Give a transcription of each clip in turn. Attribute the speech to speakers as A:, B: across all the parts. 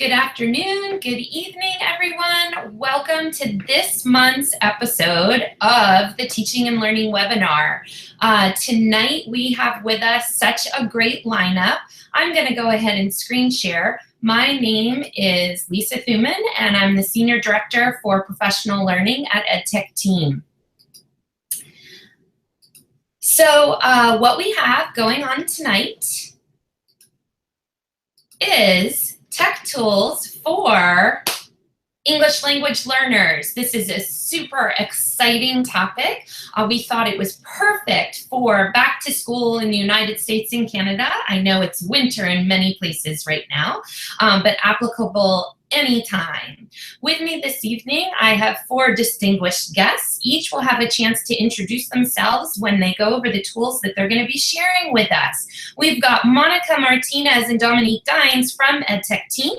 A: Good afternoon, good evening, everyone. Welcome to this month's episode of the Teaching and Learning webinar. Tonight we have with us such a great lineup. I'm going to go ahead and screen share. My name is Lisa Thuman, and I'm the Senior Director for Professional Learning at EdTechTeam. So what we have going on tonight is tech tools for English language learners. This is a super exciting topic. We thought it was perfect for back to school in the United States and Canada. I know it's winter in many places right now, but applicable anytime. With me this evening, I have 4 distinguished guests. Each will have a chance to introduce themselves when they go over the tools that they're going to be sharing with us. We've got Monica Martinez and Dominique Dines from EdTechTeam,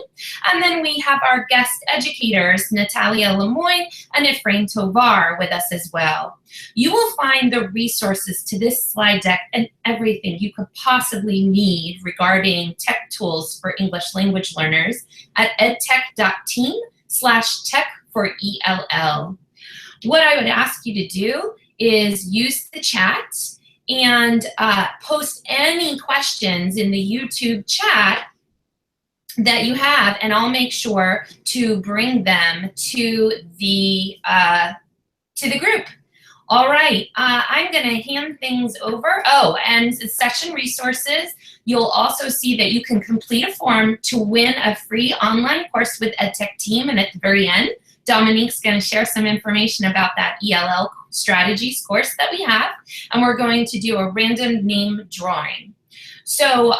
A: and then we have our guest educators, Natalia Lemoyne and Ephraim Tovar, with us as well. You will find the resources to this slide deck and everything you could possibly need regarding tech tools for English language learners at edtech.team/tech4ELL. What I would ask you to do is use the chat and post any questions in the YouTube chat that you have, and I'll make sure to bring them to the group. All right, I'm going to hand things over. Oh, and the session resources, you'll also see that you can complete a form to win a free online course with EdTechTeam, and at the very end, Dominique's going to share some information about that ELL strategies course that we have, and we're going to do a random name drawing. So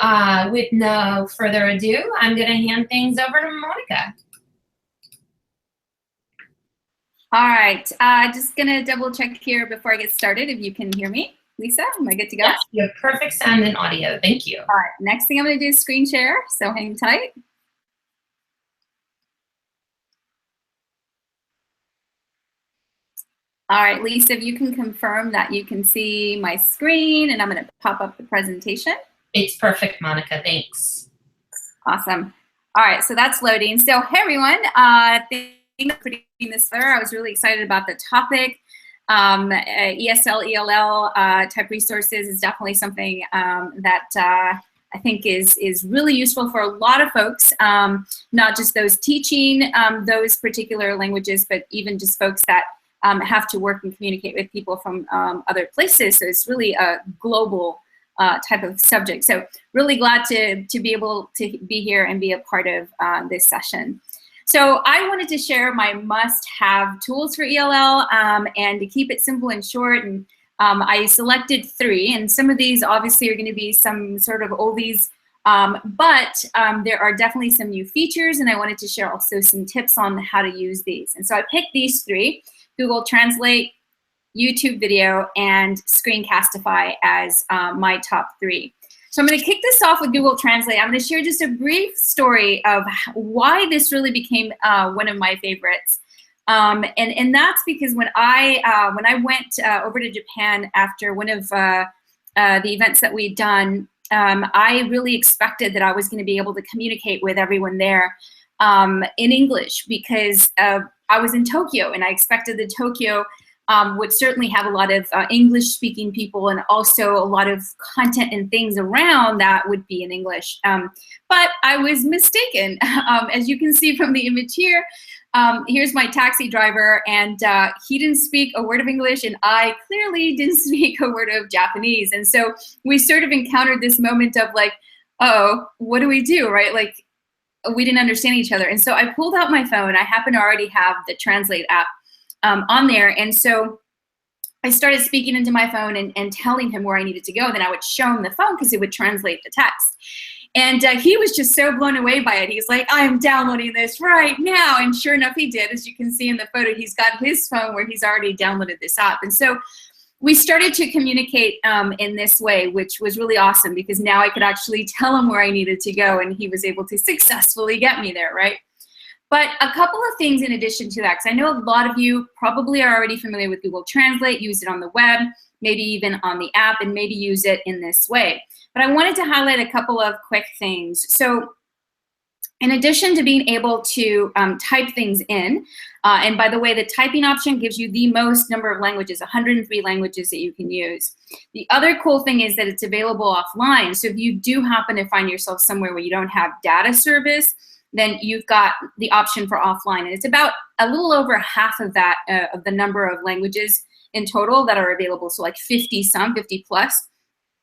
A: with no further ado, I'm going to hand things over to Monica.
B: All right, just gonna double check here before I get started if you can hear me. Lisa, am I good to go?
A: Yes, you have perfect sound and audio, thank you.
B: All right, next thing I'm gonna do is screen share, so hang tight. All right, Lisa, if you can confirm that you can see my screen, and I'm gonna pop up the presentation.
A: It's perfect, Monica, thanks.
B: Awesome. All right, so that's loading. So hey everyone, thanks for doing this further. I was really excited about the topic. ESL, ELL type resources is definitely something that I think is really useful for a lot of folks, not just those teaching those particular languages, but even just folks that have to work and communicate with people from other places. So it's really a global type of subject. So really glad to be able to be here and be a part of this session. So I wanted to share my must-have tools for ELL, and to keep it simple and short, and I selected 3, and some of these obviously are going to be some sort of oldies, but there are definitely some new features, and I wanted to share also some tips on how to use these. And so I picked these 3, Google Translate, YouTube video, and Screencastify as my top 3. So I'm going to kick this off with Google Translate. I'm going to share just a brief story of why this really became one of my favorites. And that's because when I went over to Japan after one of the events that we'd done, I really expected that I was going to be able to communicate with everyone there in English, because I was in Tokyo, and I expected that Tokyo would certainly have a lot of English-speaking people, and also a lot of content and things around that would be in English. But I was mistaken. As you can see from the image here, here's my taxi driver, and he didn't speak a word of English, and I clearly didn't speak a word of Japanese. And so we sort of encountered this moment of like, oh, what do we do, right? Like, we didn't understand each other. And so I pulled out my phone. I happen to already have the Translate app on there, and so I started speaking into my phone and telling him where I needed to go. Then I would show him the phone because it would translate the text. And he was just so blown away by it. He's like, I am downloading this right now. And sure enough, he did. As you can see in the photo, he's got his phone where he's already downloaded this app. And so we started to communicate in this way, which was really awesome, because now I could actually tell him where I needed to go, and he was able to successfully get me there, right? But a couple of things in addition to that, because I know a lot of you probably are already familiar with Google Translate, use it on the web, maybe even on the app, and maybe use it in this way. But I wanted to highlight a couple of quick things. So In addition to being able to type things in, and by the way, the typing option gives you the most number of languages, 103 languages that you can use. The other cool thing is that it's available offline. So if you do happen to find yourself somewhere where you don't have data service, then you've got the option for offline. And it's about a little over half of that, of the number of languages in total that are available. So like 50 plus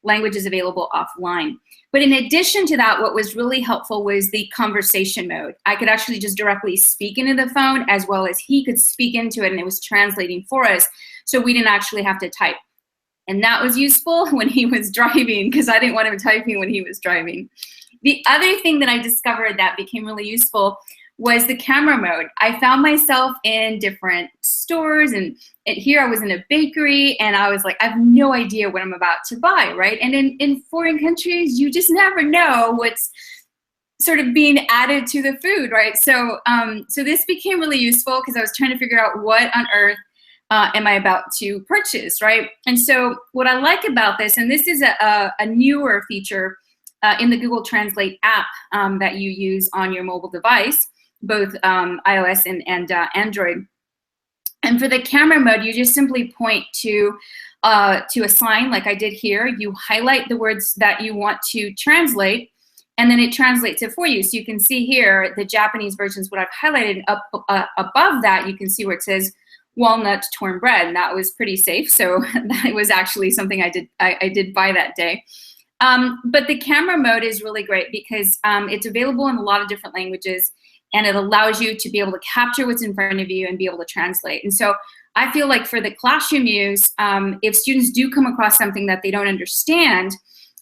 B: languages available offline. But in addition to that, what was really helpful was the conversation mode. I could actually just directly speak into the phone, as well as he could speak into it, and it was translating for us, so we didn't actually have to type. And that was useful when he was driving, because I didn't want him typing when he was driving. The other thing that I discovered that became really useful was the camera mode. I found myself in different stores, and here I was in a bakery, and I was like, I have no idea what I'm about to buy, right? And in foreign countries, you just never know what's sort of being added to the food, right? So, so this became really useful because I was trying to figure out what on earth am I about to purchase, right? And so what I like about this, and this is a newer feature in the Google Translate app that you use on your mobile device, both iOS and Android. And for the camera mode, you just simply point to a sign like I did here. You highlight the words that you want to translate, and then it translates it for you. So you can see here the Japanese version is what I've highlighted. Up above that, you can see where it says walnut torn bread, and that was pretty safe. So that was actually something I did buy that day. But the camera mode is really great because it's available in a lot of different languages, and it allows you to be able to capture what's in front of you and be able to translate. And so I feel like for the classroom use, if students do come across something that they don't understand,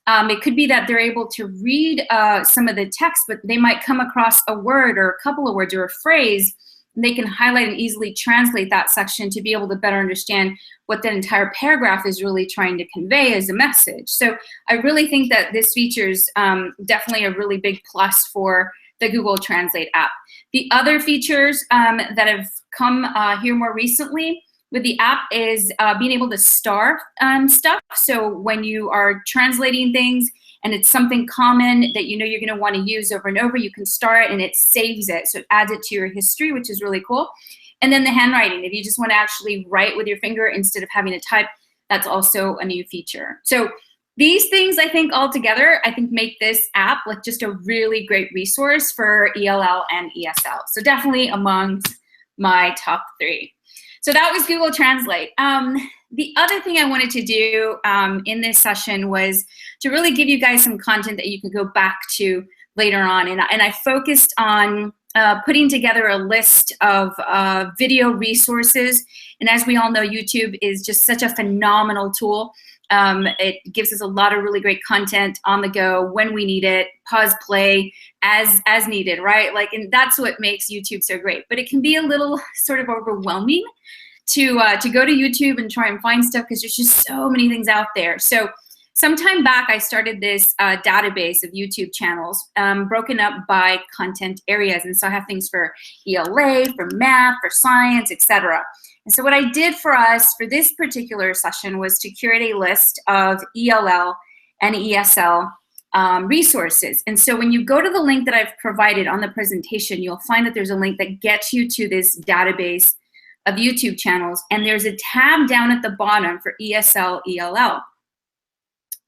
B: it could be that they're able to read some of the text, but they might come across a word or a couple of words or a phrase, and they can highlight and easily translate that section to be able to better understand what that entire paragraph is really trying to convey as a message. So I really think that this feature is definitely a really big plus for the Google Translate app. The other features that have come here more recently with the app is being able to star stuff. So when you are translating things and it's something common that you know you're going to want to use over and over, you can star it and it saves it. So it adds it to your history, which is really cool. And then the handwriting, if you just want to actually write with your finger instead of having to type, that's also a new feature. So these things, I think, all together, I think make this app like just a really great resource for ELL and ESL. So definitely amongst my top 3. So that was Google Translate. The other thing I wanted to do in this session was to really give you guys some content that you can go back to later on. And I focused on putting together a list of video resources. And as we all know, YouTube is just such a phenomenal tool. It gives us a lot of really great content on the go when we need it, pause, play as needed, right? Like, and that's what makes YouTube so great. But it can be a little sort of overwhelming to go to YouTube and try and find stuff because there's just so many things out there. So sometime back, I started this database of YouTube channels broken up by content areas. And so I have things for ELA, for math, for science, etc. And so what I did for us for this particular session was to curate a list of ELL and ESL resources. And so when you go to the link that I've provided on the presentation, you'll find that there's a link that gets you to this database of YouTube channels. And there's a tab down at the bottom for ESL, ELL.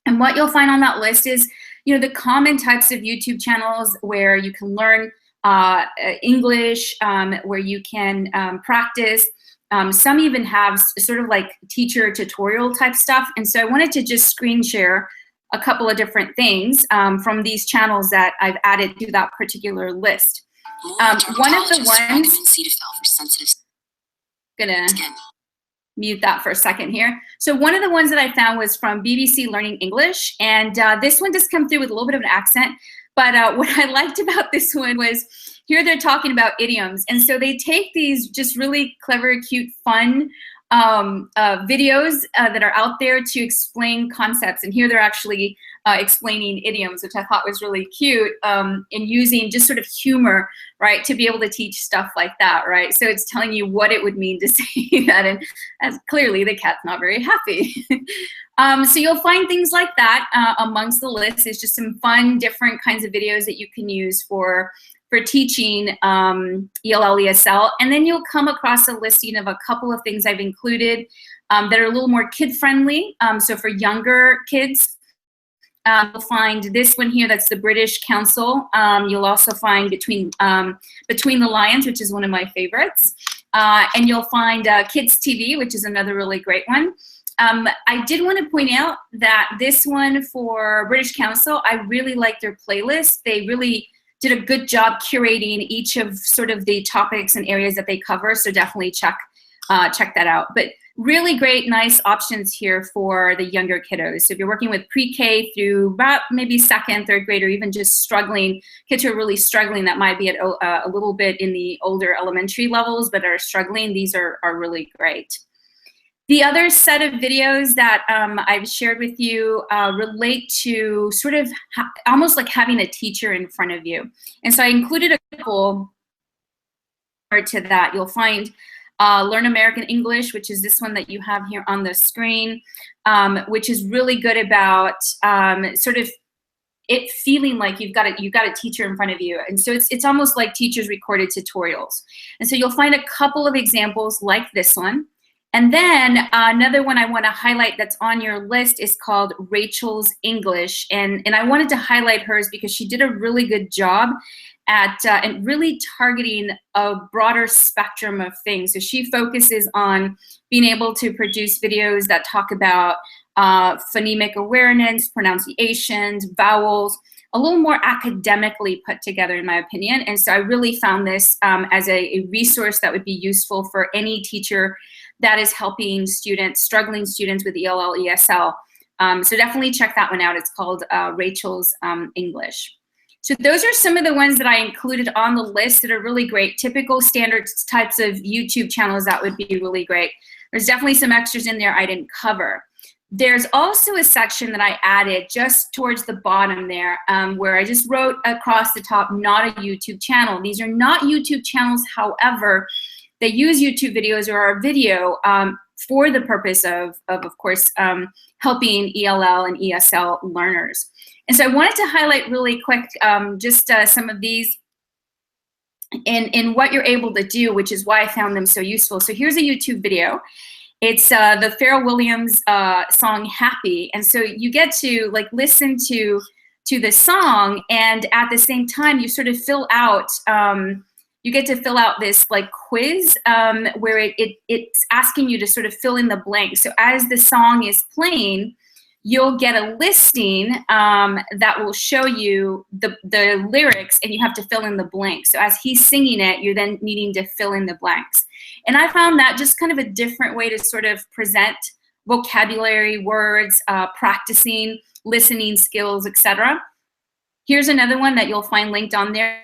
B: And what you'll find on that list is, you know, the common types of YouTube channels where you can learn English, where you can practice. Some even have sort of like teacher tutorial type stuff. And so I wanted to just screen share a couple of different things from these channels that I've added to that particular list. One of the ones, gonna mute that for a second here. So one of the ones that I found was from BBC Learning English. And this one does come through with a little bit of an accent. But what I liked about this one was here they're talking about idioms. And so they take these just really clever, cute, fun videos that are out there to explain concepts. And here they're actually explaining idioms, which I thought was really cute, in using just sort of humor, right, to be able to teach stuff like that, right? So it's telling you what it would mean to say that, and as clearly the cat's not very happy. So you'll find things like that amongst the list. It's just some fun, different kinds of videos that you can use for for teaching ELL, ESL. And then you'll come across a listing of a couple of things I've included that are a little more kid-friendly. So for younger kids, you'll find this one here, that's the British Council. You'll also find Between the Lions, which is one of my favorites. And you'll find Kids TV, which is another really great one. I did want to point out that this one for British Council, I really like their playlist. They really did a good job curating each of sort of the topics and areas that they cover, so definitely check that out. But really great, nice options here for the younger kiddos. So if you're working with pre-K through about maybe second, third grade, or even just struggling, kids who are really struggling that might be at a little bit in the older elementary levels but are struggling, these are really great. The other set of videos that I've shared with you relate to sort of almost like having a teacher in front of you. And so I included a couple to that. You'll find Learn American English, which is this one that you have here on the screen, which is really good about sort of it feeling like you've got a teacher in front of you. And so it's almost like teachers recorded tutorials. And so you'll find a couple of examples like this one. And then another one I want to highlight that's on your list is called Rachel's English. And I wanted to highlight hers because she did a really good job at and really targeting a broader spectrum of things. So she focuses on being able to produce videos that talk about phonemic awareness, pronunciations, vowels, a little more academically put together in my opinion. And so I really found this as a resource that would be useful for any teacher that is helping students, struggling students with ELL, ESL. So definitely check that one out. It's called Rachel's English. So those are some of the ones that I included on the list that are really great. Typical standard types of YouTube channels that would be really great. There's definitely some extras in there I didn't cover. There's also a section that I added just towards the bottom there where I just wrote across the top, not a YouTube channel. These are not YouTube channels, however, they use YouTube videos or our video for the purpose of course, helping ELL and ESL learners. And so I wanted to highlight really quick just some of these in what you're able to do, which is why I found them so useful. So here's a YouTube video. It's the Pharrell Williams song Happy. And so you get to like listen to the song, and at the same time you sort of fill out you get to fill out this like quiz where it's asking you to sort of fill in the blanks. So as the song is playing, you'll get a listing that will show you the lyrics, and you have to fill in the blanks. So as he's singing it, you're then needing to fill in the blanks. And I found that just kind of a different way to sort of present vocabulary, words, practicing, listening skills, etc. Here's another one that you'll find linked on there.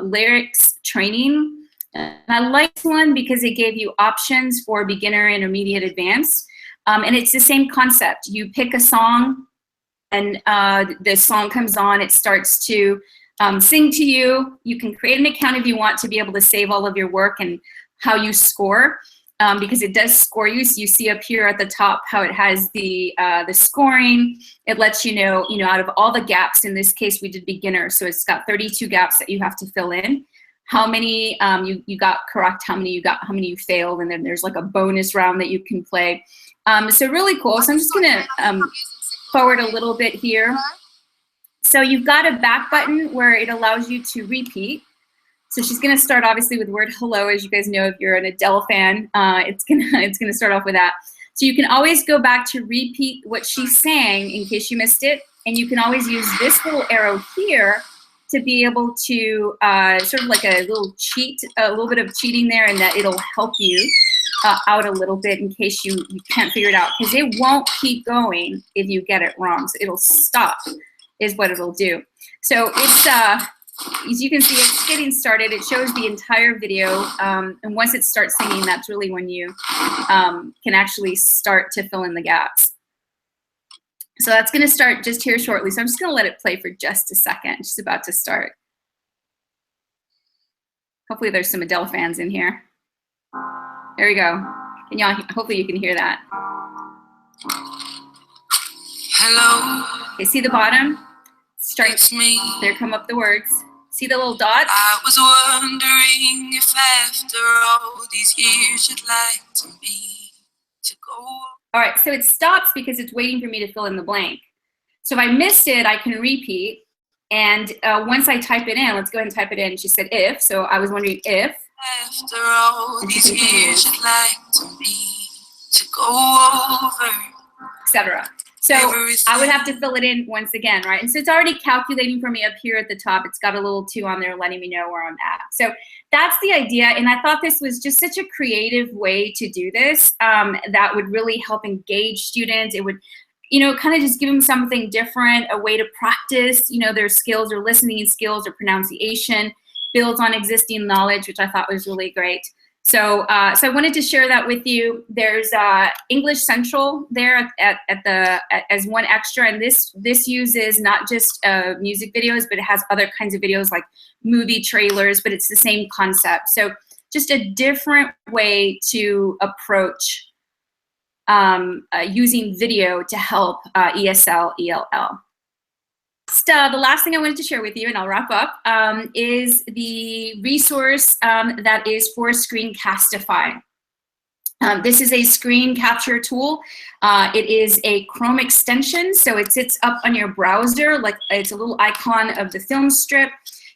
B: Lyrics training. And I like this one because it gave you options for beginner, intermediate, advanced. And it's the same concept. You pick a song, and the song comes on. It starts to sing to you. You can create an account if you want to be able to save all of your work and how you score, because it does score you. So you see up here at the top how it has the scoring. It lets you know out of all the gaps. In this case, we did beginner, so it's got 32 gaps that you have to fill in. How many you got correct, how many you failed, and then there's like a bonus round that you can play. So really cool. So I'm just gonna forward a little bit here. So you've got a back button where it allows you to repeat. So she's gonna start obviously with the word hello. As you guys know, if you're an Adele fan, it's gonna start off with that. So you can always go back to repeat what she's saying in case you missed it. And you can always use this little arrow here to be able to sort of like a little cheat, a little bit of cheating there, and that it'll help you out a little bit in case you can't figure it out, because it won't keep going if you get it wrong. So it'll stop is what it'll do. So it's, as you can see, it's getting started. It shows the entire video, and once it starts singing, that's really when you can actually start to fill in the gaps. So that's gonna start just here shortly. So I'm just gonna let it play for just a second. She's about to start. Hopefully there's some Adele fans in here. There we go. Can y'all, hopefully you can hear that.
C: Hello.
B: Okay, see the bottom?
C: It's me.
B: There come up the words. See the little dots?
C: I was wondering if after all these years you'd like to me to go.
B: All right, so it stops because it's waiting for me to fill in the blank. So if I missed it, I can repeat. And once I type it in, let's go ahead and type it in. She said if, so I was wondering if.
C: After all these years you'd like to me to go over.
B: Etc. So I would have to fill it in once again, right? And so it's already calculating for me up here at the top. It's got a little 2 on there letting me know where I'm at. So that's the idea. And I thought this was just such a creative way to do this that would really help engage students. It would, you know, kind of just give them something different, a way to practice, you know, their skills or listening skills or pronunciation, builds on existing knowledge, which I thought was really great. So, so I wanted to share that with you. There's English Central there as one extra, and this uses not just music videos, but it has other kinds of videos like movie trailers, but it's the same concept. So just a different way to approach using video to help ESL, ELL. The last thing I wanted to share with you, and I'll wrap up, is the resource that is for Screencastify. This is a screen capture tool. It is a Chrome extension, so it sits up on your browser, like it's a little icon of the film strip.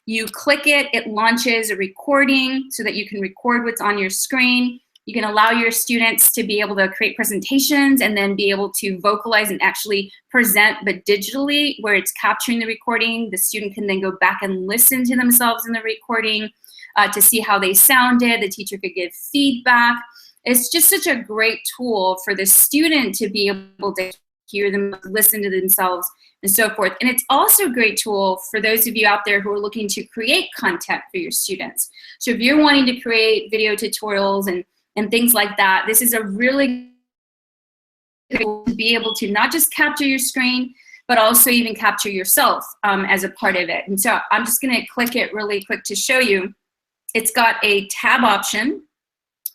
B: You click it, it launches a recording so that you can record what's on your screen. You can allow your students to be able to create presentations and then be able to vocalize and actually present, but digitally, where it's capturing the recording. The student can then go back and listen to themselves in the recording to see how they sounded. The teacher could give feedback. It's just such a great tool for the student to be able to hear them, listen to themselves, and so forth. And it's also a great tool for those of you out there who are looking to create content for your students. So if you're wanting to create video tutorials and things like that, this is a really good tool to be able to not just capture your screen, but also even capture yourself as a part of it. And so I'm just gonna click it really quick to show you. It's got a tab option,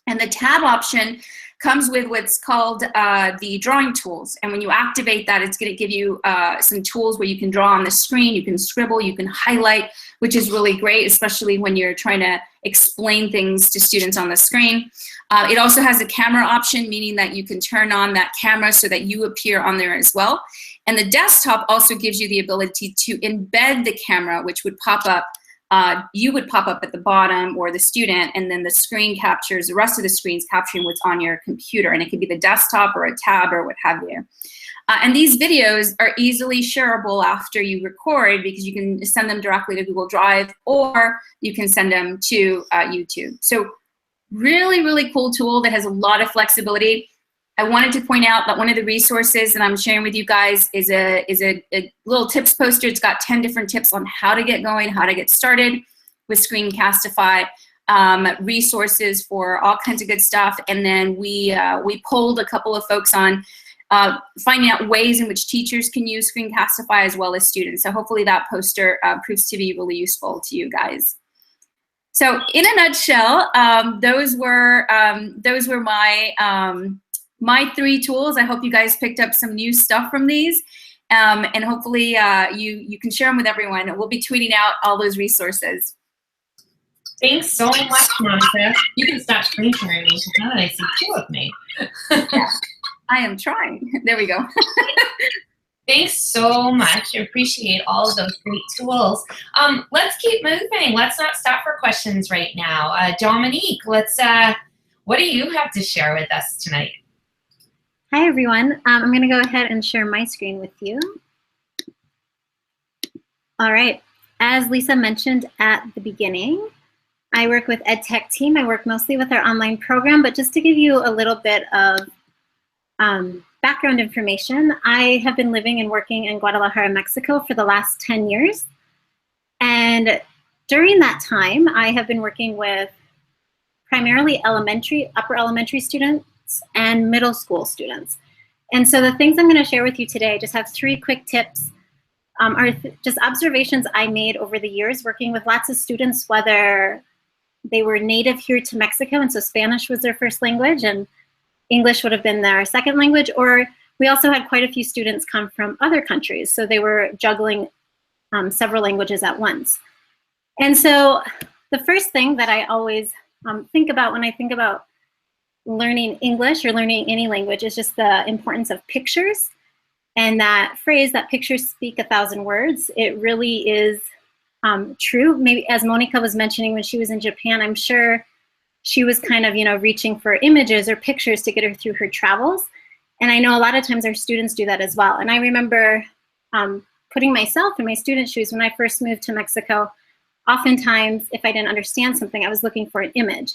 B: and the tab option comes with what's called the drawing tools. And when you activate that, it's gonna give you some tools where you can draw on the screen, you can scribble, you can highlight, which is really great, especially when you're trying to explain things to students on the screen. It also has a camera option, meaning that you can turn on that camera so that you appear on there as well. And the desktop also gives you the ability to embed the camera, which would pop up. You would pop up at the bottom, or the student, and then the screen captures, the rest of the screen's capturing what's on your computer. And it could be the desktop or a tab or what have you. And these videos are easily shareable after you record, because you can send them directly to Google Drive, or you can send them to YouTube. So really, really cool tool that has a lot of flexibility. I wanted to point out that one of the resources that I'm sharing with you guys is a little tips poster. It's got 10 different tips on how to get going, how to get started with Screencastify, resources for all kinds of good stuff. And then we polled a couple of folks on finding out ways in which teachers can use Screencastify as well as students. So hopefully that poster proves to be really useful to you guys. So in a nutshell, those were my 3 tools. I hope you guys picked up some new stuff from these, and hopefully you can share them with everyone. We'll be tweeting out all those resources.
A: Thanks so much, Monica. You can stop screen sharing me, because now that I see 2 of me.
B: Yeah, I am trying. There we go.
A: Thanks so much. I appreciate all of those great tools. Let's keep moving. Let's not stop for questions right now. Dominique, what do you have to share with us tonight?
D: Hi, everyone. I'm going to go ahead and share my screen with you. All right. As Lisa mentioned at the beginning, I work with EdTechTeam. I work mostly with our online program, but just to give you a little bit of background information, I have been living and working in Guadalajara, Mexico for the last 10 years. And during that time, I have been working with primarily upper elementary students and middle school students. And so the things I'm going to share with you today, just have 3 quick tips, are just observations I made over the years working with lots of students, whether they were native here to Mexico, and so Spanish was their first language, and English would have been their second language, or we also had quite a few students come from other countries, so they were juggling several languages at once. And so the first thing that I always think about when I think about learning English or learning any language is just the importance of pictures. And that phrase, that pictures speak 1,000 words, it really is true. Maybe as Monica was mentioning when she was in Japan, I'm sure she was kind of, reaching for images or pictures to get her through her travels. And I know a lot of times our students do that as well. And I remember putting myself in my student shoes when I first moved to Mexico. Oftentimes, if I didn't understand something, I was looking for an image.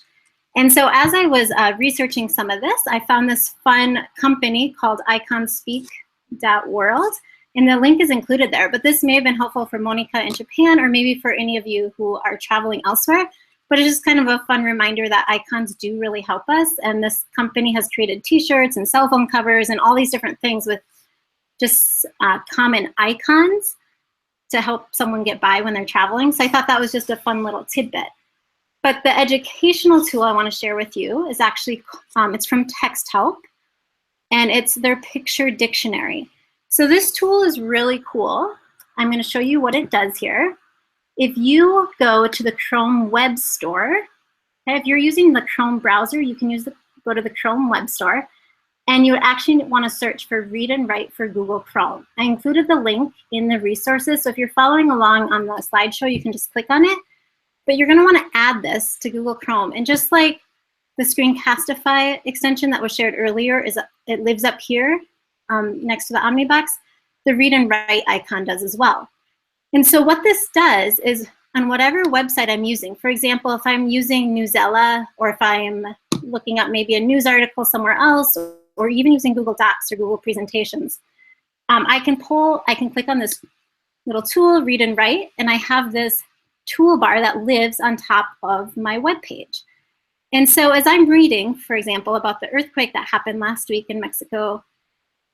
D: And so as I was researching some of this, I found this fun company called iconspeak.world. And the link is included there. But this may have been helpful for Monica in Japan, or maybe for any of you who are traveling elsewhere. But it's just kind of a fun reminder that icons do really help us. And this company has created t-shirts and cell phone covers and all these different things with just common icons to help someone get by when they're traveling. So I thought that was just a fun little tidbit. But the educational tool I want to share with you is actually, it's from TextHelp, and it's their picture dictionary. So this tool is really cool. I'm going to show you what it does here. If you go to the Chrome Web Store, okay, if you're using the Chrome browser, you can go to the Chrome Web Store, and you would actually want to search for Read and Write for Google Chrome. I included the link in the resources, so if you're following along on the slideshow, you can just click on it. But you're going to want to add this to Google Chrome. And just like the Screencastify extension that was shared earlier, it lives up here next to the Omnibox, the Read and Write icon does as well. And so what this does is on whatever website I'm using, for example, if I'm using Newsella, or if I'm looking up maybe a news article somewhere else, or even using Google Docs or Google Presentations, I can click on this little tool, Read and Write, and I have this toolbar that lives on top of my web page. And so as I'm reading, for example, about the earthquake that happened last week in Mexico,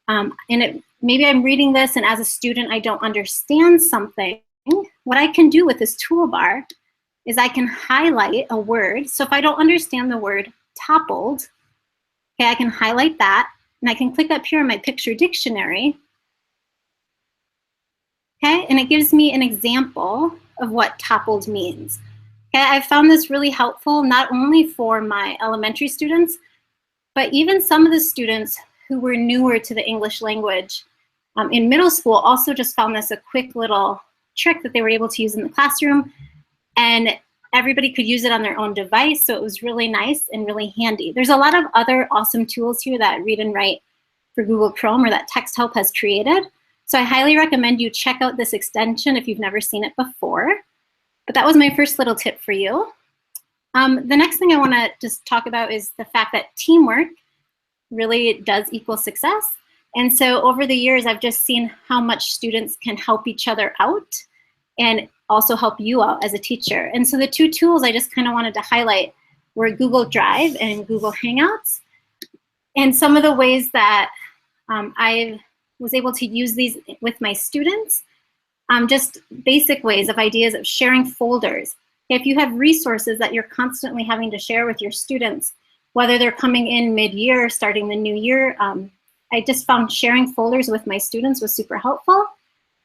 D: maybe I'm reading this and as a student I don't understand something, what I can do with this toolbar is I can highlight a word. So if I don't understand the word toppled, okay, I can highlight that, and I can click up here in my picture dictionary, okay, and it gives me an example of what toppled means. Okay, I found this really helpful not only for my elementary students, but even some of the students who were newer to the English language in middle school also just found this a quick little trick that they were able to use in the classroom, and everybody could use it on their own device, so it was really nice and really handy. There's a lot of other awesome tools here that Read and Write for Google Chrome or that TextHelp has created. So I highly recommend you check out this extension if you've never seen it before. But that was my first little tip for you. The next thing I want to just talk about is the fact that teamwork really does equal success. And so over the years, I've just seen how much students can help each other out and also help you out as a teacher. And so the two tools I just kind of wanted to highlight were Google Drive and Google Hangouts. And some of the ways that I was able to use these with my students, just basic ways of ideas of sharing folders. If you have resources that you're constantly having to share with your students, whether they're coming in mid-year, starting the new year, I just found sharing folders with my students was super helpful.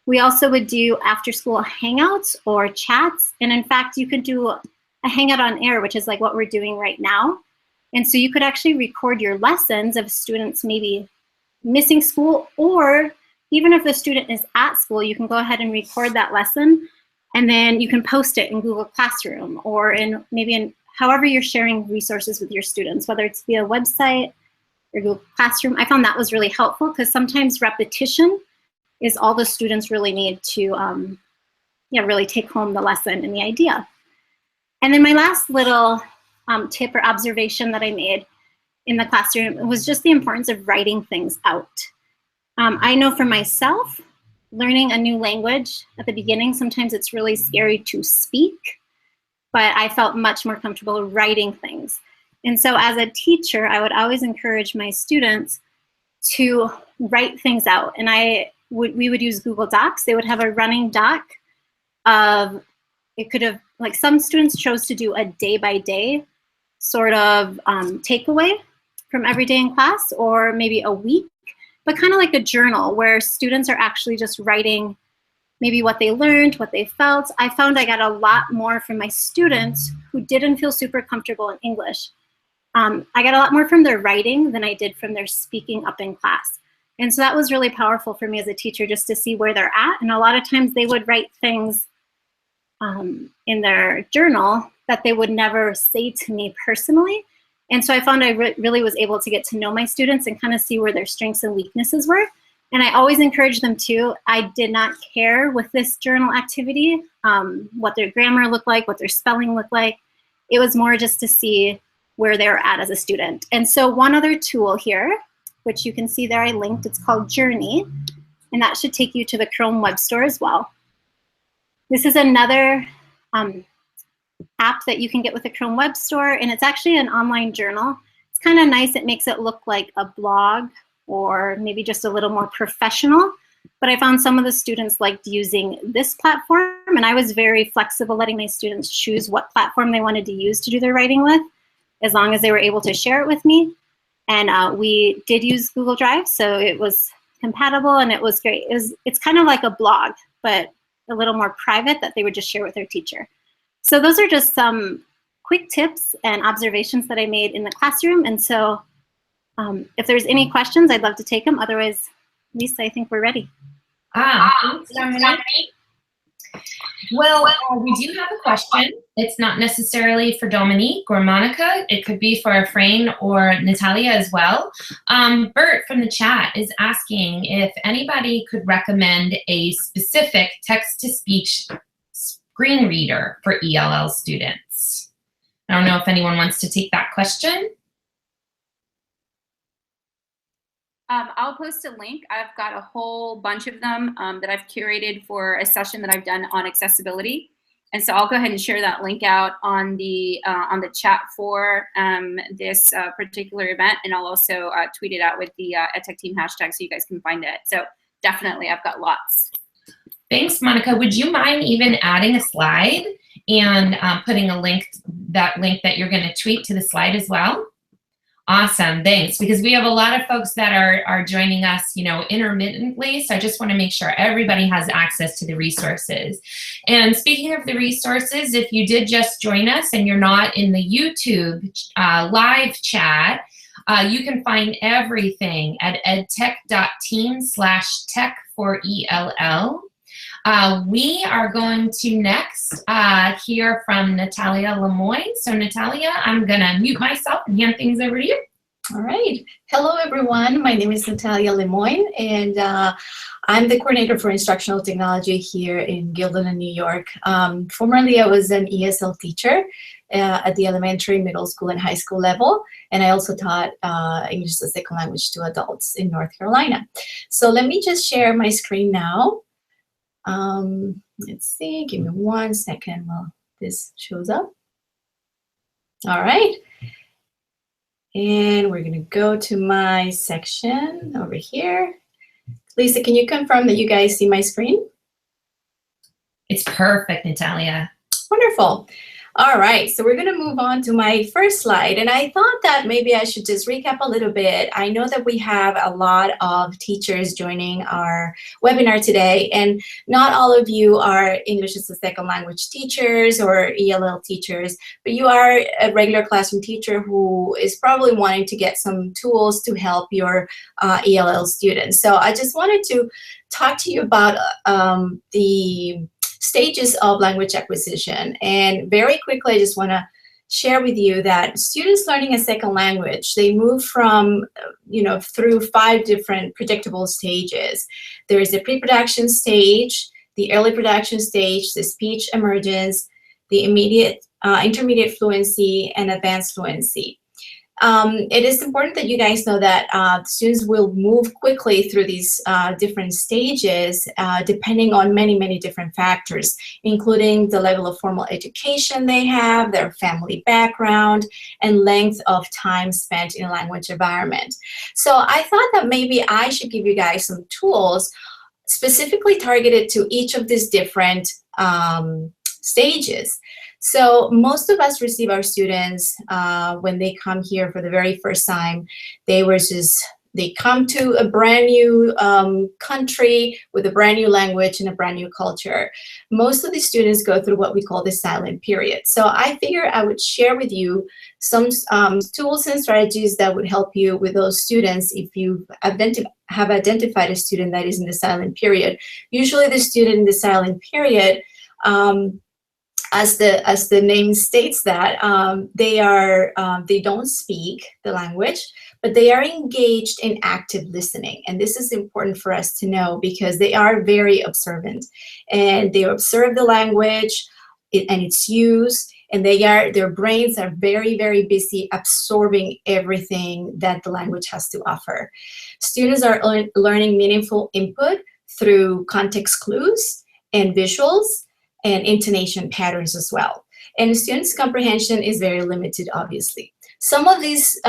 D: We also would do after-school hangouts or chats. And in fact, you could do a hangout on air, which is like what we're doing right now. And so you could actually record your lessons of students maybe missing school, or even if the student is at school, you can go ahead and record that lesson, and then you can post it in Google Classroom or maybe in however you're sharing resources with your students, whether it's via website or Google Classroom. I found that was really helpful because sometimes repetition is all the students really need to really take home the lesson and the idea. And then my last little tip or observation that I made in the classroom was just the importance of writing things out. I know for myself, learning a new language at the beginning, sometimes it's really scary to speak, but I felt much more comfortable writing things. And so as a teacher, I would always encourage my students to write things out. And we would use Google Docs. They would have a running doc of, it could have, like some students chose to do a day-by-day sort of takeaway from every day in class, or maybe a week, but kind of like a journal where students are actually just writing maybe what they learned, what they felt. I found I got a lot more from my students who didn't feel super comfortable in English. I got a lot more from their writing than I did from their speaking up in class. And so that was really powerful for me as a teacher, just to see where they're at. And a lot of times they would write things in their journal that they would never say to me personally. And so I found I really was able to get to know my students and kind of see where their strengths and weaknesses were. And I always encourage them too. I did not care with this journal activity what their grammar looked like, what their spelling looked like. It was more just to see where they were at as a student. And so one other tool here, which you can see there I linked, it's called Journey. And that should take you to the Chrome Web Store as well. This is another app that you can get with the Chrome Web Store, and it's actually an online journal. It's kind of nice. It makes it look like a blog or maybe just a little more professional. But I found some of the students liked using this platform, and I was very flexible, letting my students choose what platform they wanted to use to do their writing with, as long as they were able to share it with me. And we did use Google Drive, so it was compatible and it was great. It's kind of like a blog, but a little more private that they would just share with their teacher. So those are just some quick tips and observations that I made in the classroom. And so if there's any questions, I'd love to take them. Otherwise, Lisa, I think we're ready.
A: Thanks, Dominique. Well, we do have a question. It's not necessarily for Dominique or Monica. It could be for Efrain or Natalia as well. Bert from the chat is asking if anybody could recommend a specific text-to-speech screen reader for ELL students. I don't know if anyone wants to take that question.
B: I'll post a link. I've got a whole bunch of them that I've curated for a session that I've done on accessibility. And so I'll go ahead and share that link out on the chat for this particular event. And I'll also tweet it out with the EdTechTeam hashtag so you guys can find it. So definitely, I've got lots.
A: Thanks, Monica. Would you mind even adding a slide and putting a link, that you're going to tweet to the slide as well? Awesome, thanks. Because we have a lot of folks that are joining us, intermittently. So I just want to make sure everybody has access to the resources. And speaking of the resources, if you did just join us and you're not in the YouTube live chat, you can find everything at edtech.team/tech4ELL. We are going to next hear from Natalia Lemoyne. So Natalia, I'm gonna mute myself and hand things over to you.
E: All right. Hello, everyone. My name is Natalia Lemoyne, and I'm the coordinator for instructional technology here in Gildan, New York. Formerly, I was an ESL teacher at the elementary, middle school, and high school level, and I also taught English as a second language to adults in North Carolina. So let me just share my screen now. Let's see, give me 1 second while this shows up. All right. And we're gonna go to my section over here. Lisa, can you confirm that you guys see my screen?
A: It's perfect, Natalia.
E: Wonderful. All right, so we're gonna move on to my first slide. And I thought that maybe I should just recap a little bit. I know that we have a lot of teachers joining our webinar today, and not all of you are English as a second language teachers or ELL teachers, but you are a regular classroom teacher who is probably wanting to get some tools to help your ELL students. So I just wanted to talk to you about the stages of language acquisition. And very quickly, I just want to share with you that students learning a second language, they move from, through 5 different predictable stages. There is the pre-production stage, the early production stage, the speech emergence, the intermediate fluency, and advanced fluency. It is important that you guys know that students will move quickly through these different stages depending on many, many different factors, including the level of formal education they have, their family background, and length of time spent in a language environment. So I thought that maybe I should give you guys some tools specifically targeted to each of these different stages. So most of us receive our students when they come here for the very first time. They were just they come to a brand new country with a brand new language and a brand new culture. Most of the students go through what we call the silent period. So I figure I would share with you some tools and strategies that would help you with those students if you have identified a student that is in the silent period. Usually the student in the silent period, as the name states that, they don't speak the language, but they are engaged in active listening. And this is important for us to know because they are very observant and they observe the language and its use, and their brains are very, very busy absorbing everything that the language has to offer. Students are learning meaningful input through context clues and visuals and intonation patterns as well. And students' comprehension is very limited, obviously. Some of these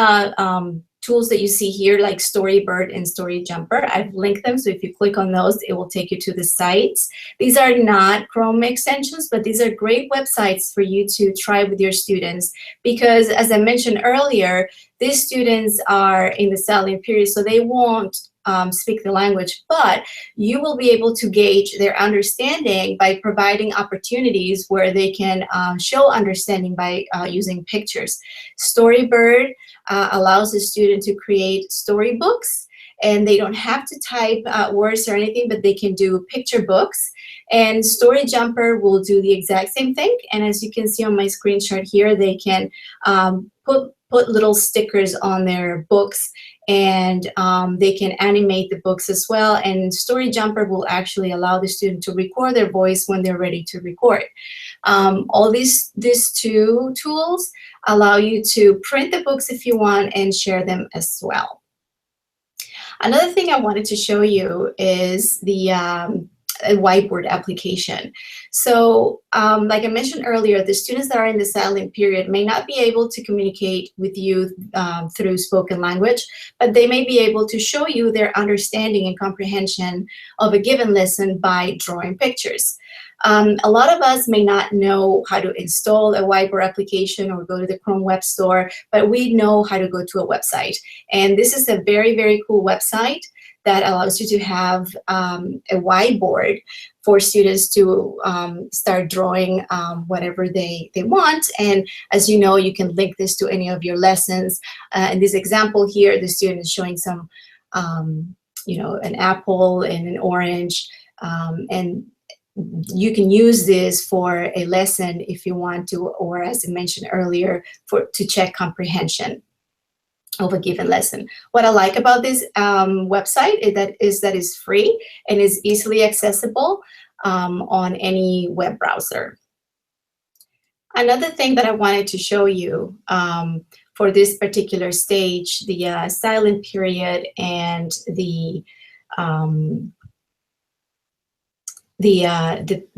E: tools that you see here, like Storybird and StoryJumper, I've linked them, so if you click on those, it will take you to the sites. These are not Chrome extensions, but these are great websites for you to try with your students because, as I mentioned earlier, these students are in the silent period, so they won't speak the language, but you will be able to gauge their understanding by providing opportunities where they can show understanding by using pictures. Storybird allows the student to create storybooks, and they don't have to type words or anything, but they can do picture books. And StoryJumper will do the exact same thing. And as you can see on my screenshot here, they can put little stickers on their books, and they can animate the books as well. And StoryJumper will actually allow the student to record their voice when they're ready to record. All these two tools allow you to print the books if you want and share them as well. Another thing I wanted to show you is the Whiteboard application. So like I mentioned earlier, the students that are in the silent period may not be able to communicate with you through spoken language, but they may be able to show you their understanding and comprehension of a given lesson by drawing pictures. A lot of us may not know how to install a Whiteboard application or go to the Chrome Web Store, but we know how to go to a website. And this is a very, very cool website that allows you to have a whiteboard for students to start drawing whatever they want. And as you know, you can link this to any of your lessons. In this example here, the student is showing some, an apple and an orange, and you can use this for a lesson if you want to, or as I mentioned earlier, to check comprehension of a given lesson. What I like about this website is that it's free and is easily accessible on any web browser. Another thing that I wanted to show you for this particular stage, the silent period and the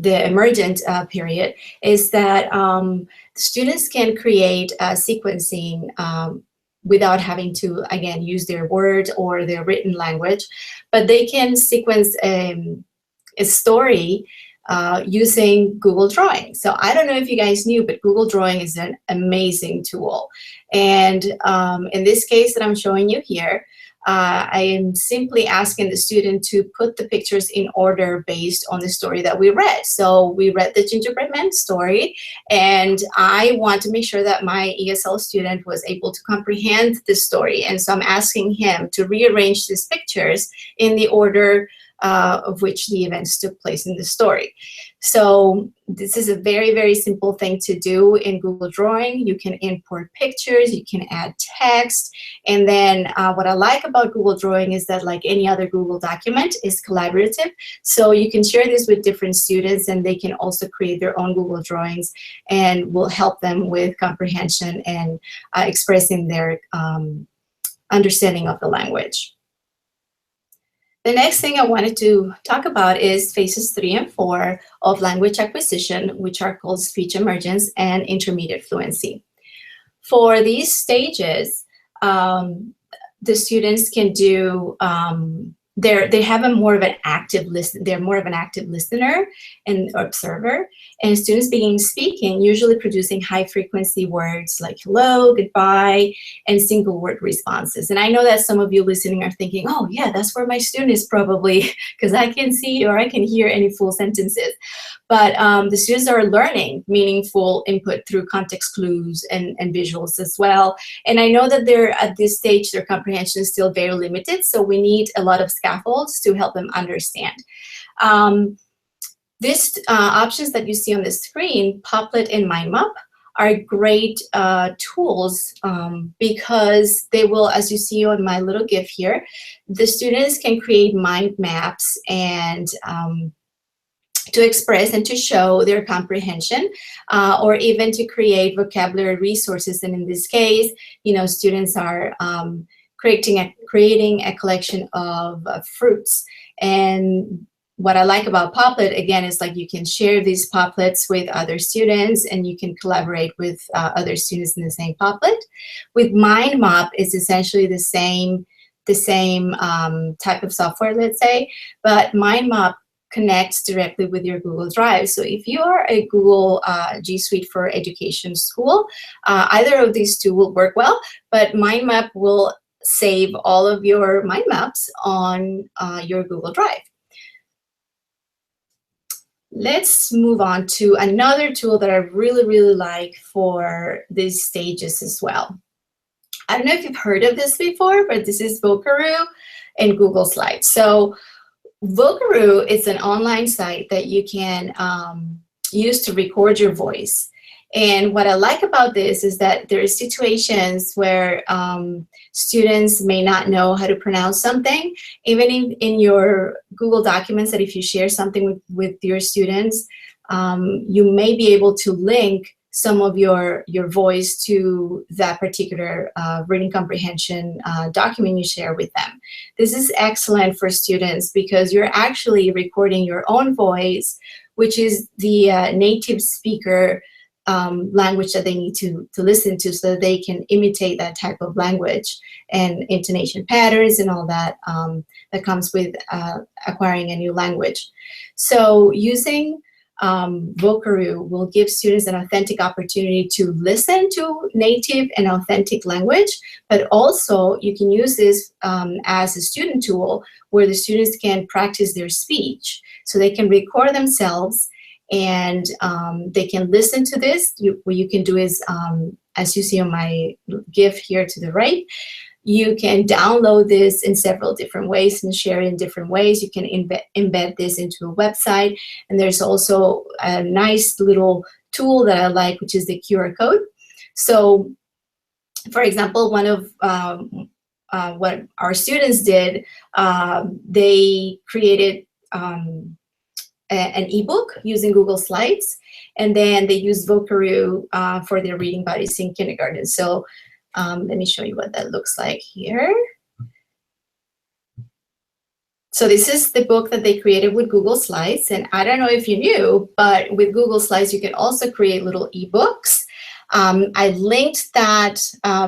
E: emergent period, is that students can create sequencing without having to, again, use their words or their written language, but they can sequence a story using Google Drawing. So I don't know if you guys knew, but Google Drawing is an amazing tool. And in this case that I'm showing you here, I am simply asking the student to put the pictures in order based on the story that we read. So we read the Gingerbread Man story, and I want to make sure that my ESL student was able to comprehend the story. And so I'm asking him to rearrange these pictures in the order of which the events took place in the story. So this is a very, very simple thing to do in Google Drawing. You can import pictures, you can add text, and then what I like about Google Drawing is that, like any other Google document, is collaborative. So you can share this with different students, and they can also create their own Google Drawings, and will help them with comprehension and expressing their understanding of the language. The next thing I wanted to talk about is phases 3 and 4 of language acquisition, which are called speech emergence and intermediate fluency. For these stages, the students can do they have a more of an active listen. They're more of an active listener and observer. And students begin speaking, usually producing high frequency words like hello, goodbye, and single word responses. And I know that some of you listening are thinking, oh yeah, that's where my student is probably, because I can see or I can hear any full sentences. But the students are learning meaningful input through context clues and visuals as well. And I know that they're at this stage, their comprehension is still very limited, so we need a lot of scaffolds to help them understand. These options that you see on the screen, Poplet and MindMap, are great tools because they will, as you see on my little GIF here, the students can create mind maps and to express and to show their comprehension, or even to create vocabulary resources. And in this case, you know, students are creating a collection of fruits. And what I like about Poplet, again, is like you can share these Poplets with other students and you can collaborate with other students in the same Poplet. With MindMap, it's essentially the same type of software, let's say, but MindMap connects directly with your Google Drive. So if you are a Google G Suite for Education school, either of these two will work well, but MindMap will save all of your mind maps on your Google Drive. Let's move on to another tool that I really, really like for these stages as well. I don't know if you've heard of this before, but this is Vocaroo and Google Slides. So Vocaroo is an online site that you can use to record your voice. And what I like about this is that there are situations where students may not know how to pronounce something. Even in your Google Documents, that if you share something with your students, you may be able to link some of your voice to that particular reading comprehension document you share with them. This is excellent for students because you're actually recording your own voice, which is the native speaker language that they need to listen to, so that they can imitate that type of language and intonation patterns and all that that comes with acquiring a new language. So using Vocaroo will give students an authentic opportunity to listen to native and authentic language, but also you can use this as a student tool where the students can practice their speech. So they can record themselves and they can listen to this. What you can do is, as you see on my GIF here to the right, you can download this in several different ways and share it in different ways. You can embed this into a website. And there's also a nice little tool that I like, which is the QR code. So, for example, one of what our students did, they created an ebook using Google Slides, and then they used Vocaroo for their reading buddies in kindergarten. So let me show you what that looks like here. So this is the book that they created with Google Slides, and I don't know if you knew, but with Google Slides you can also create little ebooks. I linked that